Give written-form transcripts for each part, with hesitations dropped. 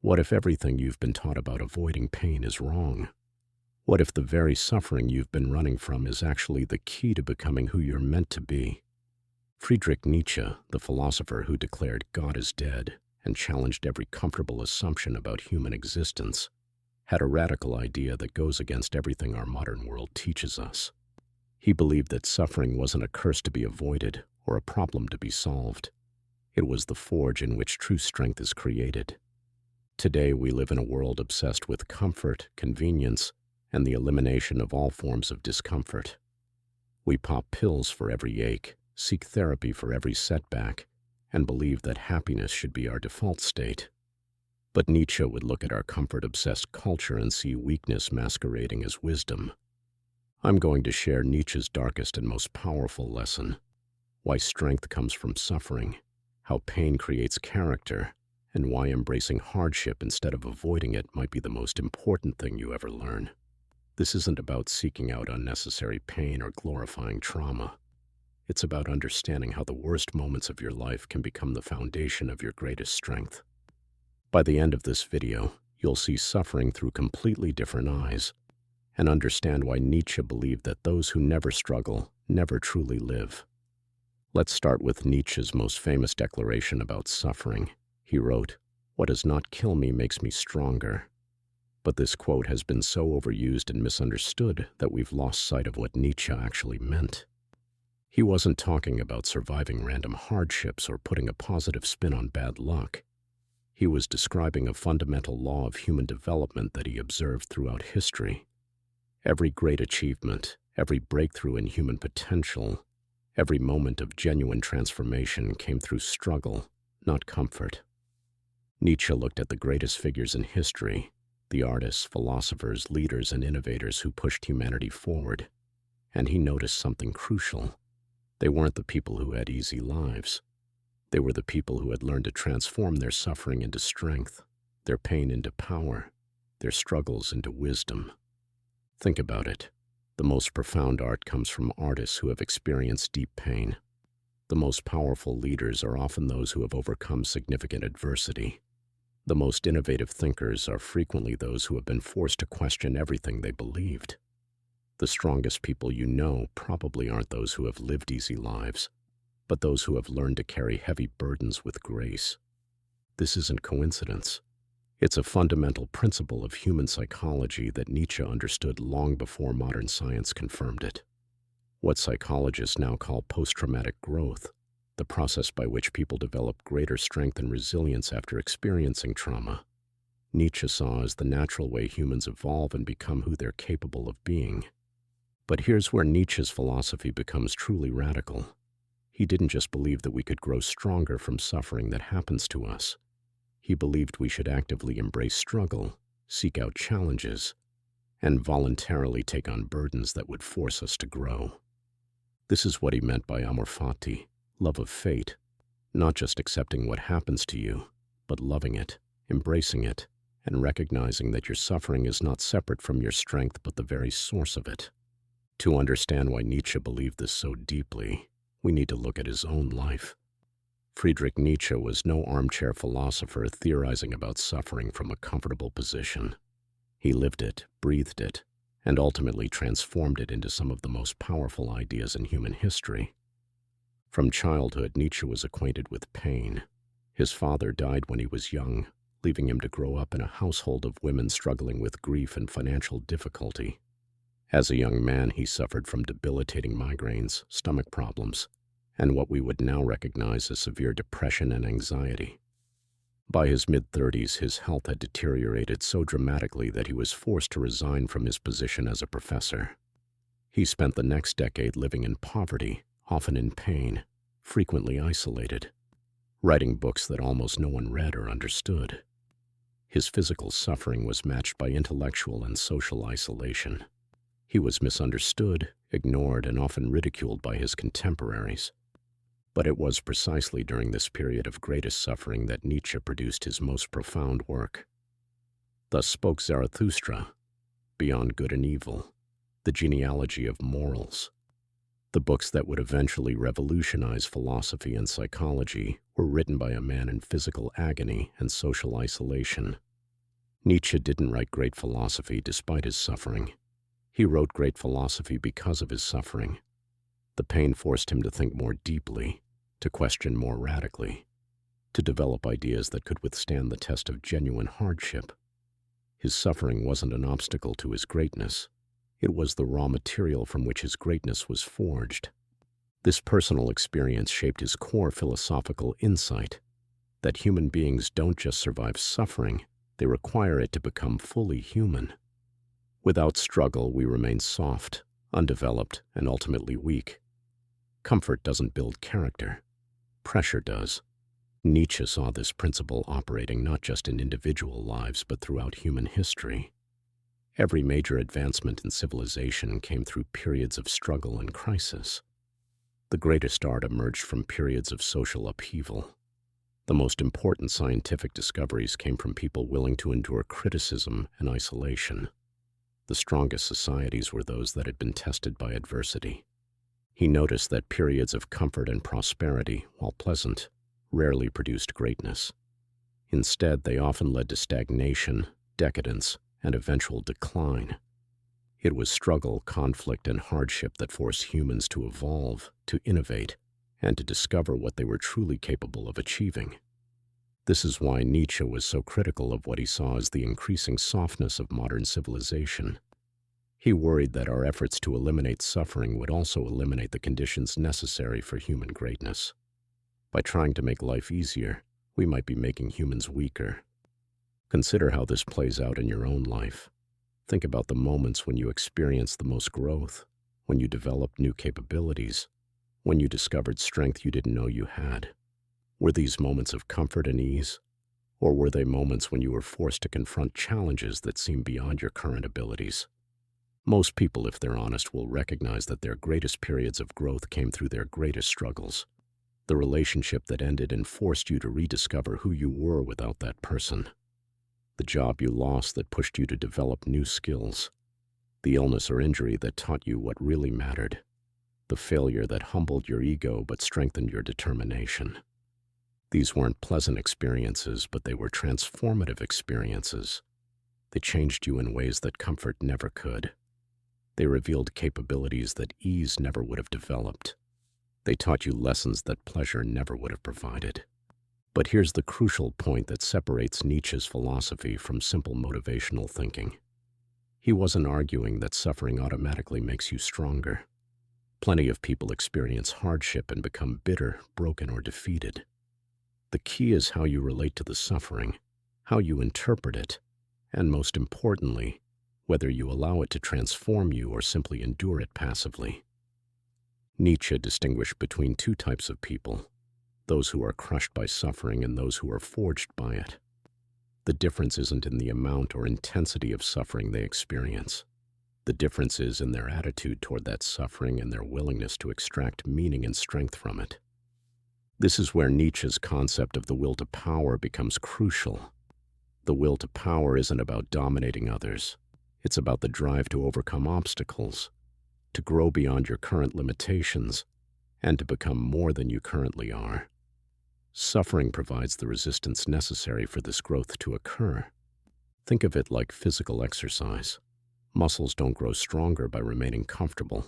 What if everything you've been taught about avoiding pain is wrong? What if the very suffering you've been running from is actually the key to becoming who you're meant to be? Friedrich Nietzsche, the philosopher who declared God is dead and challenged every comfortable assumption about human existence, had a radical idea that goes against everything our modern world teaches us. He believed that suffering wasn't a curse to be avoided or a problem to be solved. It was the forge in which true strength is created. Today, we live in a world obsessed with comfort, convenience, and the elimination of all forms of discomfort. We pop pills for every ache, seek therapy for every setback, and believe that happiness should be our default state. But Nietzsche would look at our comfort-obsessed culture and see weakness masquerading as wisdom. I'm going to share Nietzsche's darkest and most powerful lesson: why strength comes from suffering, how pain creates character, and why embracing hardship instead of avoiding it might be the most important thing you ever learn. This isn't about seeking out unnecessary pain or glorifying trauma. It's about understanding how the worst moments of your life can become the foundation of your greatest strength. By the end of this video, you'll see suffering through completely different eyes and understand why Nietzsche believed that those who never struggle never truly live. Let's start with Nietzsche's most famous declaration about suffering. He wrote, "What does not kill me makes me stronger." But this quote has been so overused and misunderstood that we've lost sight of what Nietzsche actually meant. He wasn't talking about surviving random hardships or putting a positive spin on bad luck. He was describing a fundamental law of human development that he observed throughout history. Every great achievement, every breakthrough in human potential, every moment of genuine transformation came through struggle, not comfort. Nietzsche looked at the greatest figures in history, the artists, philosophers, leaders, and innovators who pushed humanity forward, and he noticed something crucial. They weren't the people who had easy lives. They were the people who had learned to transform their suffering into strength, their pain into power, their struggles into wisdom. Think about it. The most profound art comes from artists who have experienced deep pain. The most powerful leaders are often those who have overcome significant adversity. The most innovative thinkers are frequently those who have been forced to question everything they believed. The strongest people you know probably aren't those who have lived easy lives, but those who have learned to carry heavy burdens with grace. This isn't coincidence. It's a fundamental principle of human psychology that Nietzsche understood long before modern science confirmed it. What psychologists now call post-traumatic growth, the process by which people develop greater strength and resilience after experiencing trauma, Nietzsche saw as the natural way humans evolve and become who they're capable of being. But here's where Nietzsche's philosophy becomes truly radical. He didn't just believe that we could grow stronger from suffering that happens to us. He believed we should actively embrace struggle, seek out challenges, and voluntarily take on burdens that would force us to grow. This is what he meant by amor fati, love of fate, not just accepting what happens to you, but loving it, embracing it, and recognizing that your suffering is not separate from your strength but the very source of it. To understand why Nietzsche believed this so deeply, we need to look at his own life. Friedrich Nietzsche was no armchair philosopher theorizing about suffering from a comfortable position. He lived it, breathed it, and ultimately transformed it into some of the most powerful ideas in human history. From childhood, Nietzsche was acquainted with pain. His father died when he was young, leaving him to grow up in a household of women struggling with grief and financial difficulty. As a young man, he suffered from debilitating migraines, stomach problems, and what we would now recognize as severe depression and anxiety. By his mid-30s, his health had deteriorated so dramatically that he was forced to resign from his position as a professor. He spent the next decade living in poverty, often in pain, frequently isolated, writing books that almost no one read or understood. His physical suffering was matched by intellectual and social isolation. He was misunderstood, ignored, and often ridiculed by his contemporaries. But it was precisely during this period of greatest suffering that Nietzsche produced his most profound work. Thus spoke Zarathustra, Beyond Good and Evil, The Genealogy of Morals. The books that would eventually revolutionize philosophy and psychology were written by a man in physical agony and social isolation, Nietzsche didn't write great philosophy despite his suffering. He wrote great philosophy because of his suffering. The pain forced him to think more deeply, to question more radically, to develop ideas that could withstand the test of genuine hardship. His suffering wasn't an obstacle to his greatness. It was the raw material from which his greatness was forged. This personal experience shaped his core philosophical insight that human beings don't just survive suffering, they require it to become fully human. Without struggle, we remain soft, undeveloped, and ultimately weak. Comfort doesn't build character. Pressure does. Nietzsche saw this principle operating not just in individual lives but throughout human history. Every major advancement in civilization came through periods of struggle and crisis. The greatest art emerged from periods of social upheaval. The most important scientific discoveries came from people willing to endure criticism and isolation. The strongest societies were those that had been tested by adversity. He noticed that periods of comfort and prosperity, while pleasant, rarely produced greatness. Instead, they often led to stagnation, decadence, and eventual decline. It was struggle, conflict, and hardship that forced humans to evolve, to innovate, and to discover what they were truly capable of achieving. This is why Nietzsche was so critical of what he saw as the increasing softness of modern civilization. He worried that our efforts to eliminate suffering would also eliminate the conditions necessary for human greatness. By trying to make life easier, we might be making humans weaker. Consider how this plays out in your own life. Think about the moments when you experienced the most growth, when you developed new capabilities, when you discovered strength you didn't know you had. Were these moments of comfort and ease, or were they moments when you were forced to confront challenges that seemed beyond your current abilities? Most people, if they're honest, will recognize that their greatest periods of growth came through their greatest struggles. The relationship that ended and forced you to rediscover who you were without that person. The job you lost that pushed you to develop new skills. The illness or injury that taught you what really mattered. The failure that humbled your ego but strengthened your determination. These weren't pleasant experiences, but they were transformative experiences. They changed you in ways that comfort never could. They revealed capabilities that ease never would have developed. They taught you lessons that pleasure never would have provided. But here's the crucial point that separates Nietzsche's philosophy from simple motivational thinking. He wasn't arguing that suffering automatically makes you stronger. Plenty of people experience hardship and become bitter, broken, or defeated. The key is how you relate to the suffering, how you interpret it, and most importantly, whether you allow it to transform you or simply endure it passively. Nietzsche distinguished between two types of people, those who are crushed by suffering and those who are forged by it. The difference isn't in the amount or intensity of suffering they experience. The difference is in their attitude toward that suffering and their willingness to extract meaning and strength from it. This is where Nietzsche's concept of the will to power becomes crucial. The will to power isn't about dominating others. It's about the drive to overcome obstacles, to grow beyond your current limitations, and to become more than you currently are. Suffering provides the resistance necessary for this growth to occur. Think of it like physical exercise. Muscles don't grow stronger by remaining comfortable.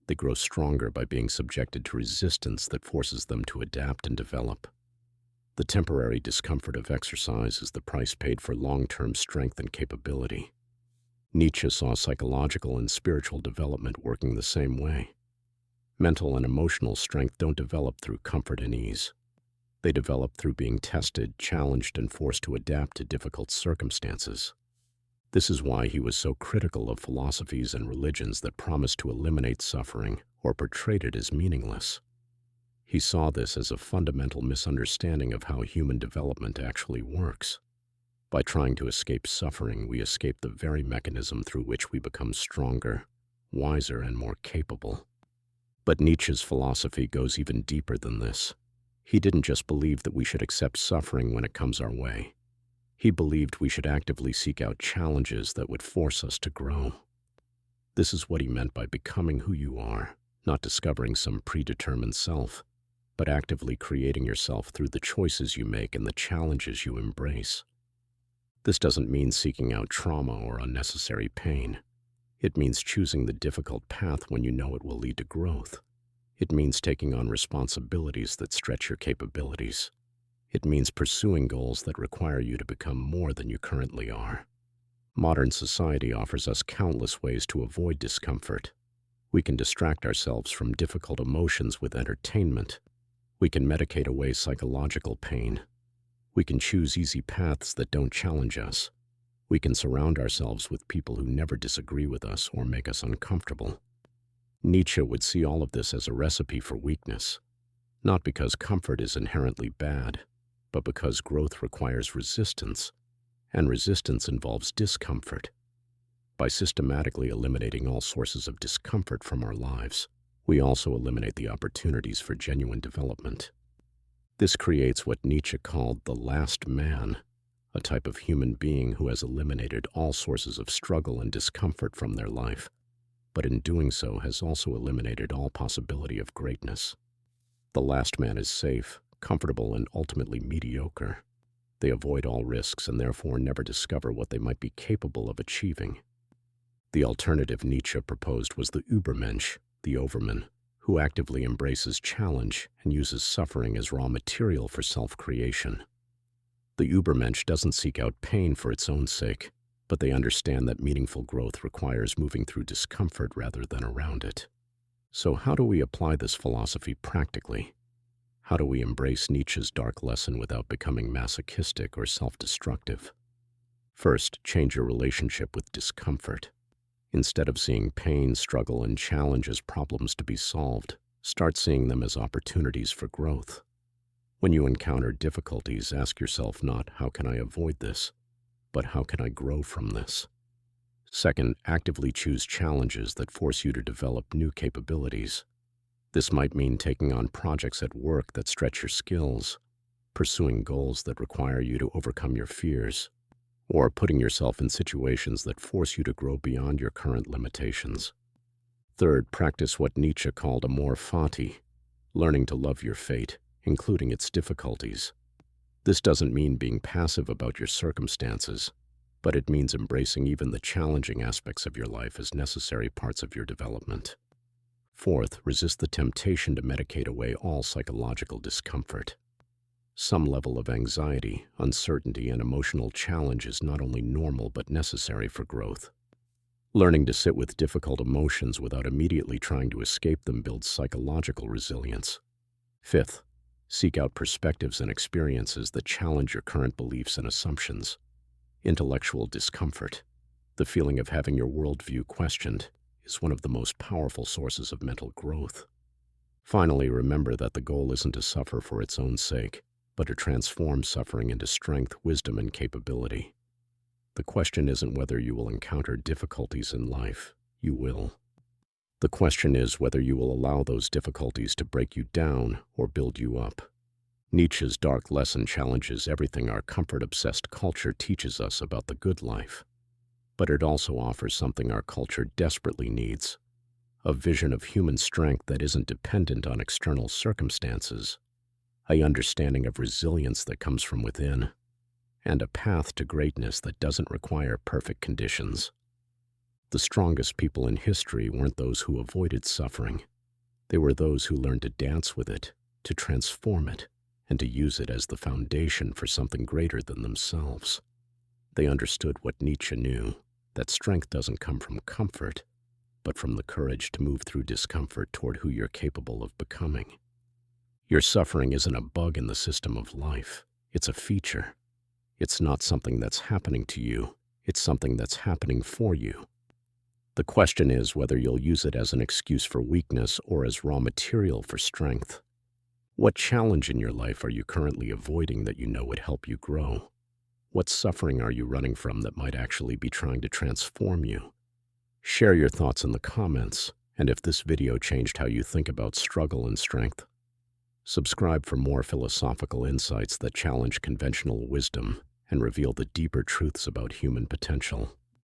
They grow stronger by being subjected to resistance that forces them to adapt and develop. The temporary discomfort of exercise is the price paid for long-term strength and capability. Nietzsche saw psychological and spiritual development working the same way. Mental and emotional strength don't develop through comfort and ease. They develop through being tested, challenged, and forced to adapt to difficult circumstances. This is why he was so critical of philosophies and religions that promised to eliminate suffering or portrayed it as meaningless. He saw this as a fundamental misunderstanding of how human development actually works. By trying to escape suffering, we escape the very mechanism through which we become stronger, wiser, and more capable. But Nietzsche's philosophy goes even deeper than this. He didn't just believe that we should accept suffering when it comes our way. He believed we should actively seek out challenges that would force us to grow. This is what he meant by becoming who you are, not discovering some predetermined self, but actively creating yourself through the choices you make and the challenges you embrace. This doesn't mean seeking out trauma or unnecessary pain. It means choosing the difficult path when you know it will lead to growth. It means taking on responsibilities that stretch your capabilities. It means pursuing goals that require you to become more than you currently are. Modern society offers us countless ways to avoid discomfort. We can distract ourselves from difficult emotions with entertainment. We can medicate away psychological pain. We can choose easy paths that don't challenge us. We can surround ourselves with people who never disagree with us or make us uncomfortable. Nietzsche would see all of this as a recipe for weakness, not because comfort is inherently bad, but because growth requires resistance, and resistance involves discomfort. By systematically eliminating all sources of discomfort from our lives, we also eliminate the opportunities for genuine development. This creates what Nietzsche called the last man, a type of human being who has eliminated all sources of struggle and discomfort from their life, but in doing so has also eliminated all possibility of greatness. The last man is safe, comfortable, and ultimately mediocre. They avoid all risks and therefore never discover what they might be capable of achieving. The alternative Nietzsche proposed was the Übermensch, the overman, who actively embraces challenge and uses suffering as raw material for self-creation. The Übermensch doesn't seek out pain for its own sake, but they understand that meaningful growth requires moving through discomfort rather than around it. So how do we apply this philosophy practically? How do we embrace Nietzsche's dark lesson without becoming masochistic or self-destructive? First, change your relationship with discomfort. Instead of seeing pain, struggle, and challenge as problems to be solved, start seeing them as opportunities for growth. When you encounter difficulties, ask yourself not, how can I avoid this, but how can I grow from this? Second, actively choose challenges that force you to develop new capabilities. This might mean taking on projects at work that stretch your skills, pursuing goals that require you to overcome your fears, or putting yourself in situations that force you to grow beyond your current limitations. Third, practice what Nietzsche called amor fati, learning to love your fate, including its difficulties. This doesn't mean being passive about your circumstances, but it means embracing even the challenging aspects of your life as necessary parts of your development. Fourth, resist the temptation to medicate away all psychological discomfort. Some level of anxiety, uncertainty, and emotional challenge is not only normal but necessary for growth. Learning to sit with difficult emotions without immediately trying to escape them builds psychological resilience. Fifth, seek out perspectives and experiences that challenge your current beliefs and assumptions. Intellectual discomfort, the feeling of having your worldview questioned, is one of the most powerful sources of mental growth. Finally, remember that the goal isn't to suffer for its own sake, but to transform suffering into strength, wisdom, and capability. The question isn't whether you will encounter difficulties in life. You will. The question is whether you will allow those difficulties to break you down or build you up. Nietzsche's dark lesson challenges everything our comfort-obsessed culture teaches us about the good life. But it also offers something our culture desperately needs: a vision of human strength that isn't dependent on external circumstances, an understanding of resilience that comes from within, and a path to greatness that doesn't require perfect conditions. The strongest people in history weren't those who avoided suffering. They were those who learned to dance with it, to transform it, and to use it as the foundation for something greater than themselves. They understood what Nietzsche knew, that strength doesn't come from comfort, but from the courage to move through discomfort toward who you're capable of becoming. Your suffering isn't a bug in the system of life. It's a feature. It's not something that's happening to you. It's something that's happening for you. The question is whether you'll use it as an excuse for weakness or as raw material for strength. What challenge in your life are you currently avoiding that you know would help you grow? What suffering are you running from that might actually be trying to transform you? Share your thoughts in the comments, and if this video changed how you think about struggle and strength, subscribe for more philosophical insights that challenge conventional wisdom and reveal the deeper truths about human potential.